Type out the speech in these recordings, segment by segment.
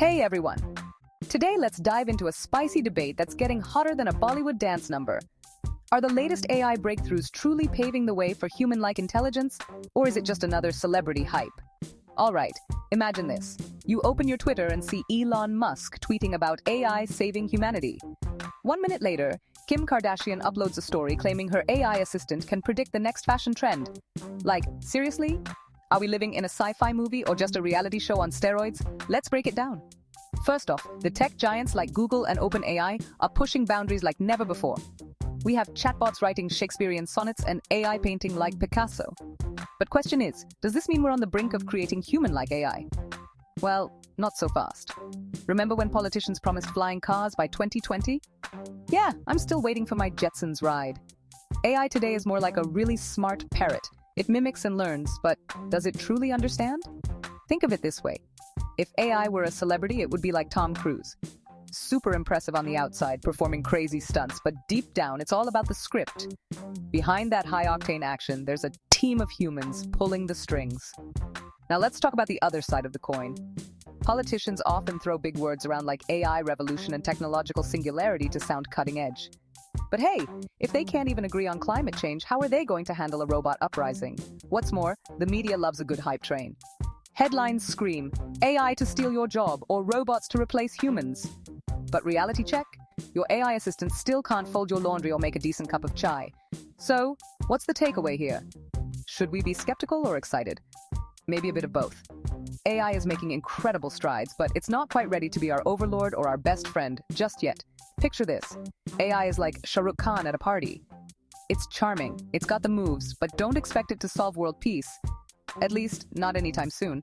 Hey everyone! Today let's dive into a spicy debate that's getting hotter than a Bollywood dance number. Are the latest AI breakthroughs truly paving the way for human-like intelligence, or is it just another celebrity hype? Alright, imagine this. You open your Twitter and see Elon Musk tweeting about AI saving humanity. 1 minute later, Kim Kardashian uploads a story claiming her AI assistant can predict the next fashion trend. Like, seriously? Are we living in a sci-fi movie or just a reality show on steroids? Let's break it down. First off, the tech giants like Google and OpenAI are pushing boundaries like never before. We have chatbots writing Shakespearean sonnets and AI painting like Picasso. But question is, does this mean we're on the brink of creating human-like AI? Well, not so fast. Remember when politicians promised flying cars by 2020? Yeah, I'm still waiting for my Jetsons ride. AI today is more like a really smart parrot. It mimics and learns, but does it truly understand? Think of it this way. If AI were a celebrity, it would be like Tom Cruise. Super impressive on the outside, performing crazy stunts, but deep down, it's all about the script. Behind that high-octane action, there's a team of humans pulling the strings. Now let's talk about the other side of the coin. Politicians often throw big words around like AI revolution and technological singularity to sound cutting edge. But hey, if they can't even agree on climate change, how are they going to handle a robot uprising? What's more, the media loves a good hype train. Headlines scream, AI to steal your job or robots to replace humans. But reality check? Your AI assistant still can't fold your laundry or make a decent cup of chai. So, what's the takeaway here? Should we be skeptical or excited? Maybe a bit of both. AI is making incredible strides, but it's not quite ready to be our overlord or our best friend just yet. Picture this. AI is like Shah Rukh Khan at a party. It's charming, it's got the moves, but don't expect it to solve world peace. At least, not anytime soon.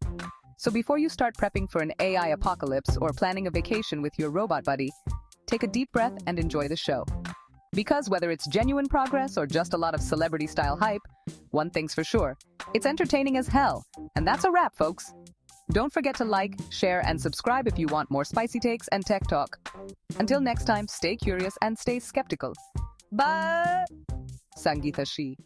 So before you start prepping for an AI apocalypse or planning a vacation with your robot buddy, take a deep breath and enjoy the show. Because whether it's genuine progress or just a lot of celebrity-style hype, one thing's for sure, it's entertaining as hell. And that's a wrap, folks. Don't forget to like, share, and subscribe if you want more spicy takes and tech talk. Until next time, stay curious and stay skeptical. Bye! Sangeetha, Shee.